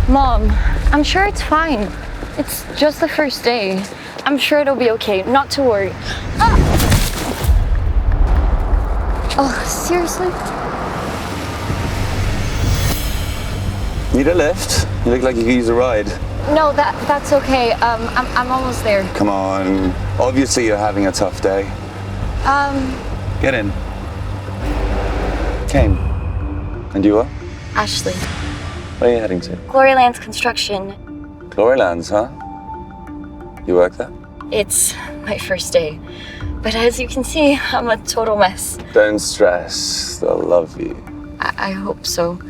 Mom, I'm sure it's fine. It's just the first day. I'm sure it'll be okay, not to worry. Ah! Oh, seriously? Need a lift? You look like you could use a ride. No, that's okay. I'm almost there. Come on. Obviously you're having a tough day. Get in. Kane. And you are? Ashley. Where are you heading to? Gloryland's construction. Glorylands, huh? You work there? It's my first day. But as you can see, I'm a total mess. Don't stress. They'll love you. I hope so.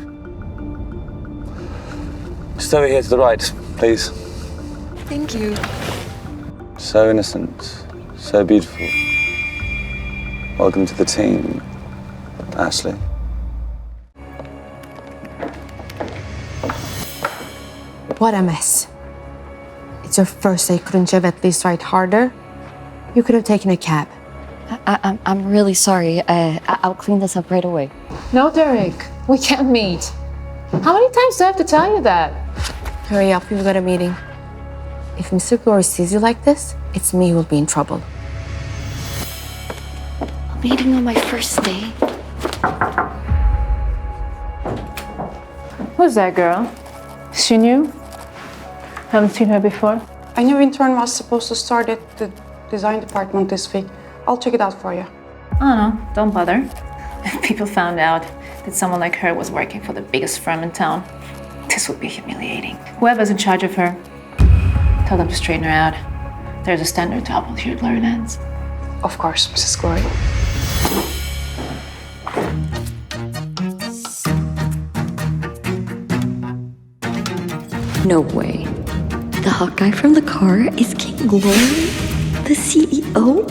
Just over here to the right, please. Thank you. So innocent. So beautiful. Welcome to the team, Ashley. What a mess. It's your first day. Couldn't you have at least tried harder? You could have taken a cab. I'm really sorry. I'll clean this up right away. No, Derek, we can't meet. How many times do I have to tell you that? Hurry up, we've got a meeting. If Mr. Glory sees you like this, it's me who'll be in trouble. A meeting on my first day? Who's that girl? She new? Haven't seen her before. A new intern was supposed to start at the design department this week. I'll check it out for you. Oh no, don't bother. If people found out that someone like her was working for the biggest firm in town, this would be humiliating. Whoever's in charge of her, tell them to straighten her out. There's a standard to uphold here at Glorylands. Of course, Mrs. Glory. No way. The hot guy from the car is King Glory, the CEO?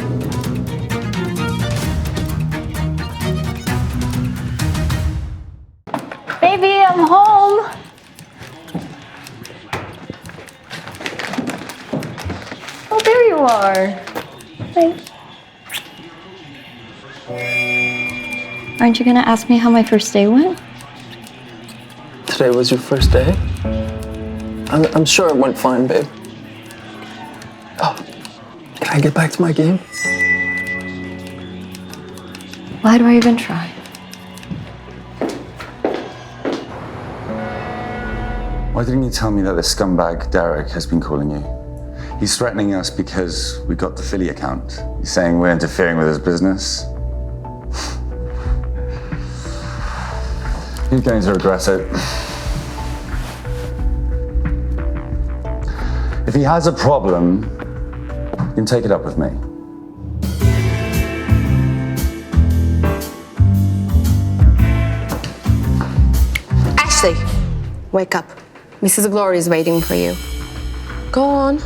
Baby, I'm home. Oh, there you are. Hi. Aren't you gonna ask me how my first day went? Today was your first day? I'm sure it went fine, babe. Oh, can I get back to my game? Why do I even try? Why didn't you tell me that the scumbag Derek has been calling you? He's threatening us because we got the Philly account. He's saying we're interfering with his business. He's going to regret it. If he has a problem, he can take it up with me. Ashley, wake up. Mrs. Glory is waiting for you. Go on.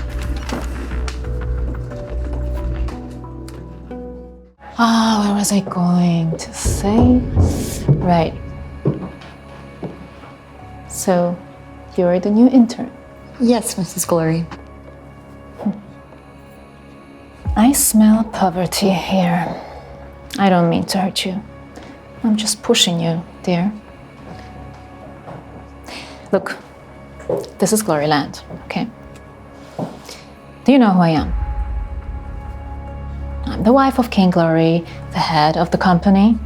What was I going to say? Right. So, you're the new intern. Yes, Mrs. Glory. I smell poverty here. I don't mean to hurt you. I'm just pushing you, dear. Look, this is Gloryland, okay? Do you know who I am? I'm the wife of King Glory, the head of the company.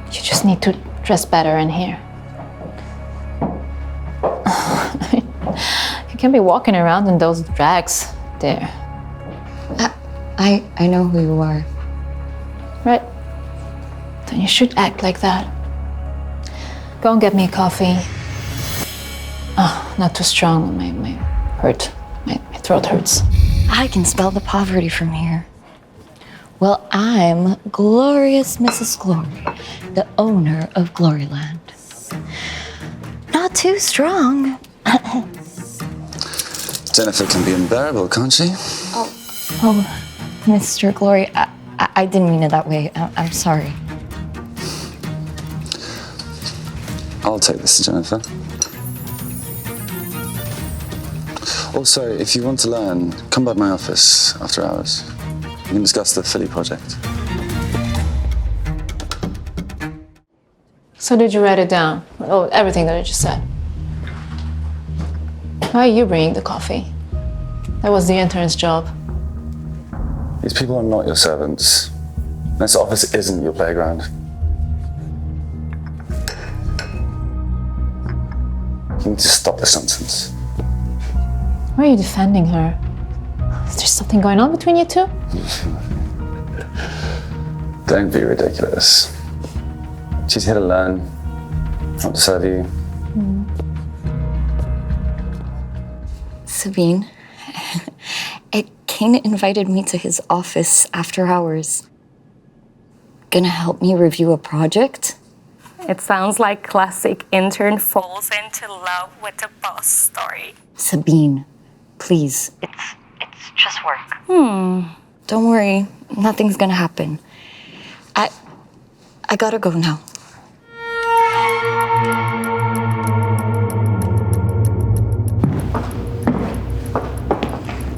You just need to dress better in here. You can't be walking around in those drags there. I know who you are. Right? Then you should act like that. Go and get me a coffee. Oh, not too strong. My throat hurts. I can smell the poverty from here. Well, I'm glorious Mrs. Glory, the owner of Gloryland. Not too strong. Jennifer can be unbearable, can't she? Oh, Mr. Glory, I didn't mean it that way. I'm sorry. I'll take this to Jennifer. Also, if you want to learn, come by my office after hours. We can discuss the Philly project. So did you write it down? Oh, everything that I just said. Why are you bringing the coffee? That was the intern's job. These people are not your servants. This office isn't your playground. You need to stop this nonsense. Why are you defending her? Is there something going on between you two? Don't be ridiculous. She's here to learn, not to serve you. Sabine, Kane invited me to his office after hours. Gonna help me review a project? It sounds like classic intern falls into love with the boss story. Sabine, please. It's just work. Don't worry, nothing's gonna happen. I gotta go now.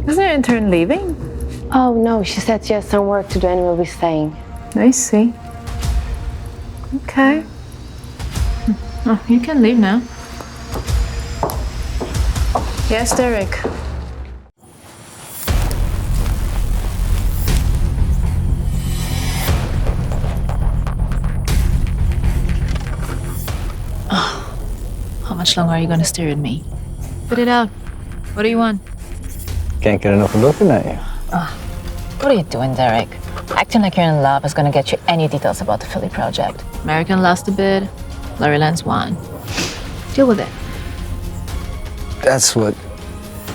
Is the intern leaving? Oh no, she said she has some work to do and will be staying. I see. Okay. Oh, you can leave now. Yes, Derek. How much longer are you gonna stare at me? Spit it out. What do you want? Can't get enough of looking at you. What are you doing, Derek? Acting like you're in love is gonna get you any details about the Philly project. American lost a bid, Gloryland's won. Deal with it. That's what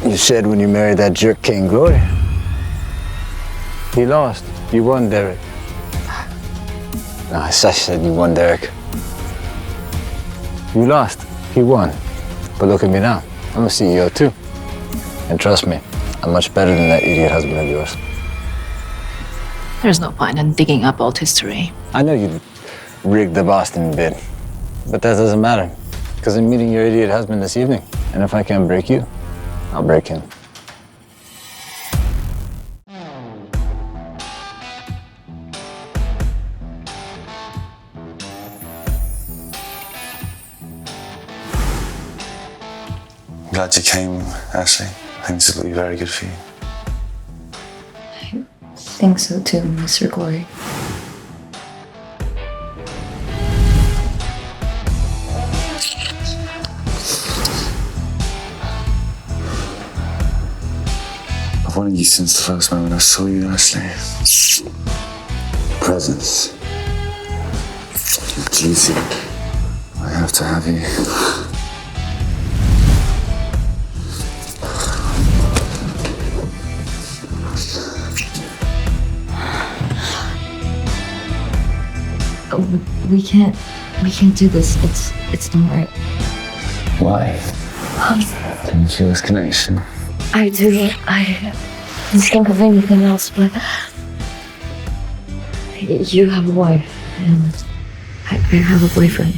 you said when you married that jerk King Glory. He lost. You won, Derek. No, I said you won, Derek. You lost. He won. But look at me now. I'm a CEO too. And trust me, I'm much better than that idiot husband of yours. There's no point in digging up old history. I know you rigged the Boston bid, but that doesn't matter. Because I'm meeting your idiot husband this evening. And if I can't break you, I'll break him. Glad you came, Ashley. I think this will be very good for you. I think so too, Mr. Glory. I've wanted you since the first moment I saw you, Ashley. Presence. Juicy. I have to have you. We can't do this. It's not right. Why? Don't you feel this connection? I do. I can't think of anything else, but you have a wife, and I have a boyfriend.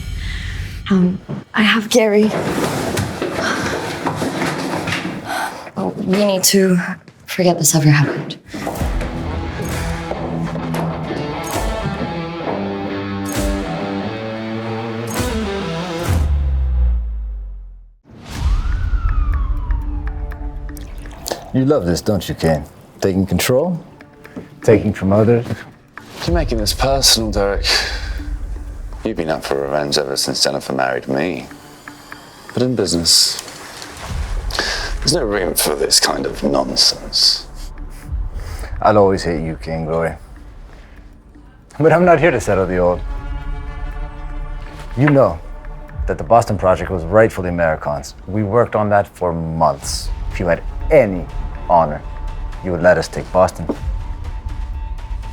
I have Gary. Oh, we need to forget this ever happened. You love this, don't you, Kane? Taking control, taking from others. You're making this personal, Derek. You've been up for revenge ever since Jennifer married me. But in business, there's no room for this kind of nonsense. I'll always hate you, King Glory. But I'm not here to settle the old. You know that the Boston project was rightfully American's. We worked on that for months. If you had any honor, you would let us take Boston.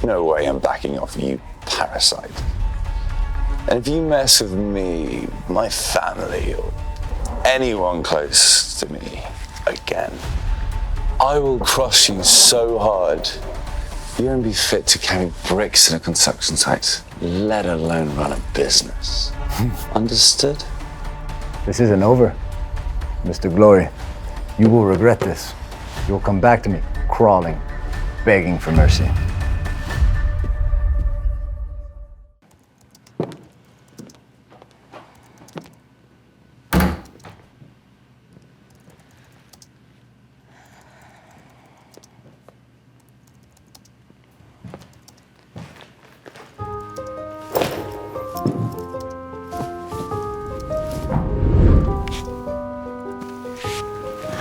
No way I'm backing off, you parasite. And if you mess with me, my family, or anyone close to me again, I will crush you so hard, you won't be fit to carry bricks in a construction site, let alone run a business. Understood? This isn't over, Mr. Glory. You will regret this. You will come back to me, crawling, begging for mercy.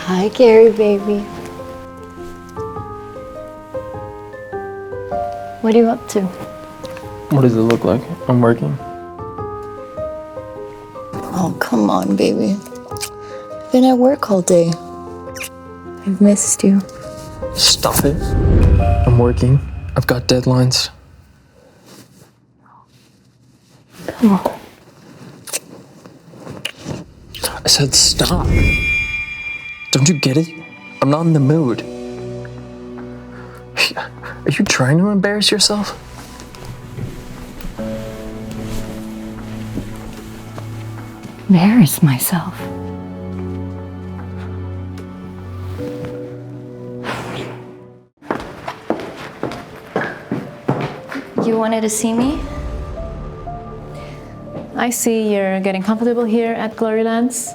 Hi, Gary, baby. What are you up to? What does it look like? I'm working. Oh, come on, baby. Been at work all day. I've missed you. Stop it. I'm working. I've got deadlines. Come on. I said stop. Don't you get it? I'm not in the mood. Are you trying to embarrass yourself? Embarrass myself. You wanted to see me? I see you're getting comfortable here at Glorylands,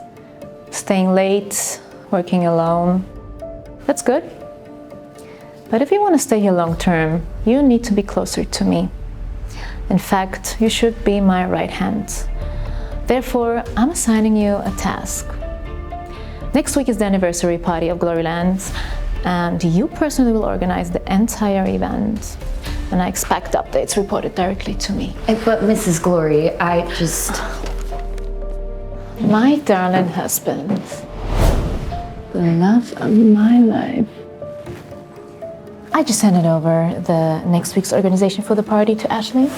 staying late, working alone. That's good. But if you want to stay here long term, you need to be closer to me. In fact, you should be my right hand. Therefore, I'm assigning you a task. Next week is the anniversary party of Glorylands, and you personally will organize the entire event. And I expect updates reported directly to me. But Mrs. Glory, I just... My darling husband, the love of my life. I just handed over the next week's organization for the party to Ashley.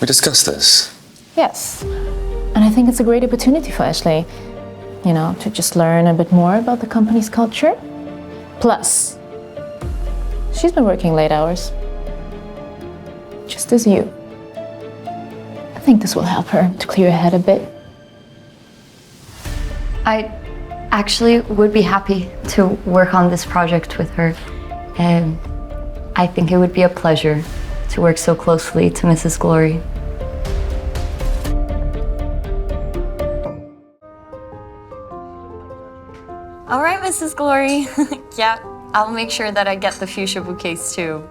We discussed this. Yes, and I think it's a great opportunity for Ashley, you know, to just learn a bit more about the company's culture. Plus, she's been working late hours, just as you. I think this will help her to clear her head a bit. I actually would be happy to work on this project with her. And I think it would be a pleasure to work so closely to Mrs. Glory. All right, Mrs. Glory. Yeah, I'll make sure that I get the fuchsia bouquets too.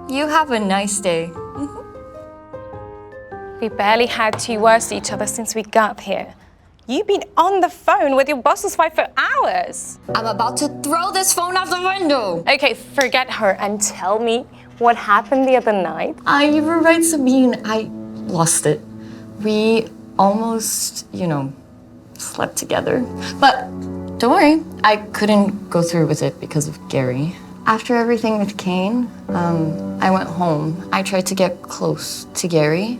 You have a nice day. We barely had 2 words to each other since we got here. You've been on the phone with your boss's wife for hours. I'm about to throw this phone out the window. Okay, forget her and tell me what happened the other night. You were right, Sabine. I lost it. We almost, slept together. But don't worry, I couldn't go through with it because of Gary. After everything with Kane, I went home. I tried to get close to Gary,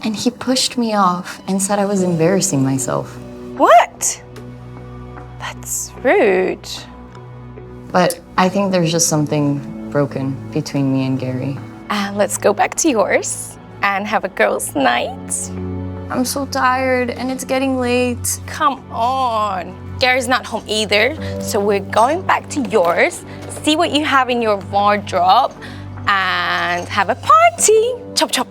and he pushed me off and said I was embarrassing myself. What? That's rude. But I think there's just something broken between me and Gary. Let's go back to yours and have a girls' night. I'm so tired and it's getting late. Come on. Gary's not home either, so we're going back to yours, see what you have in your wardrobe, and have a party. Chop, chop.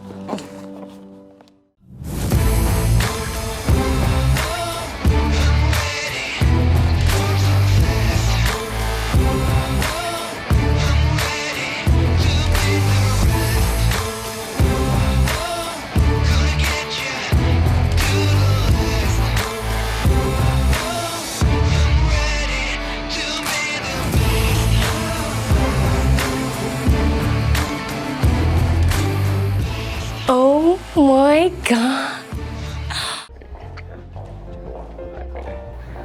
Oh my God.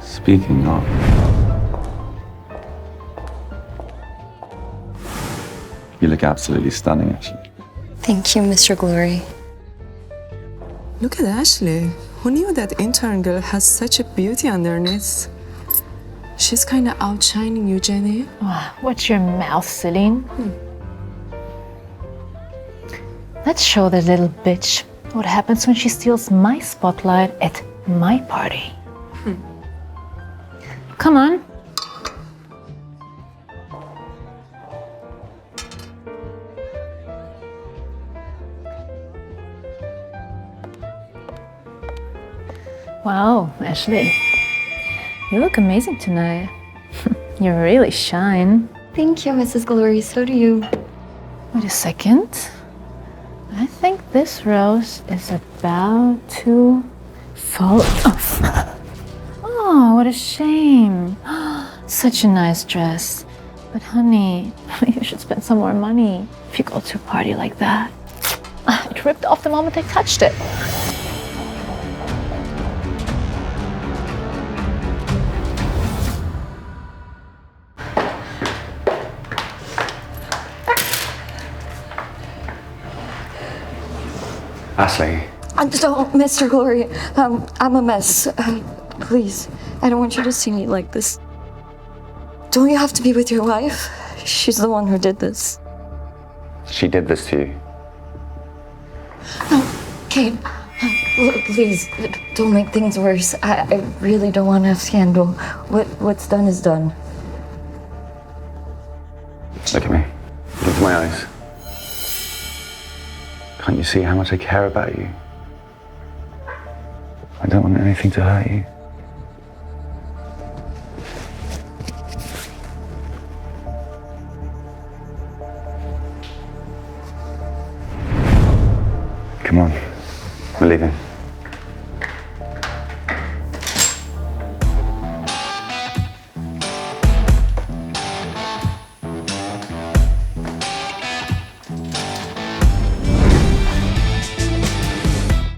Speaking of, you look absolutely stunning, actually. Thank you, Mr. Glory. Look at Ashley. Who knew that intern girl has such a beauty underneath? She's kind of outshining you, Jenny. Watch your mouth, Celine. Let's show the little bitch what happens when she steals my spotlight at my party. Come on. Wow, Ashley, you look amazing tonight. You really shine. Thank you, Mrs. Glory. So do you. Wait a second. I think this rose is about to fall off. Oh, what a shame. Such a nice dress. But honey, you should spend some more money if you go to a party like that. It ripped off the moment I touched it. Ashley. Don't, Mr. Glory. I'm a mess. Please, I don't want you to see me like this. Don't you have to be with your wife? She's the one who did this. She did this to you. Kate, please, don't make things worse. I really don't want to have scandal. What's done is done. Look at me. Look into my eyes. Can't you see how much I care about you? I don't want anything to hurt you. Come on, we're leaving.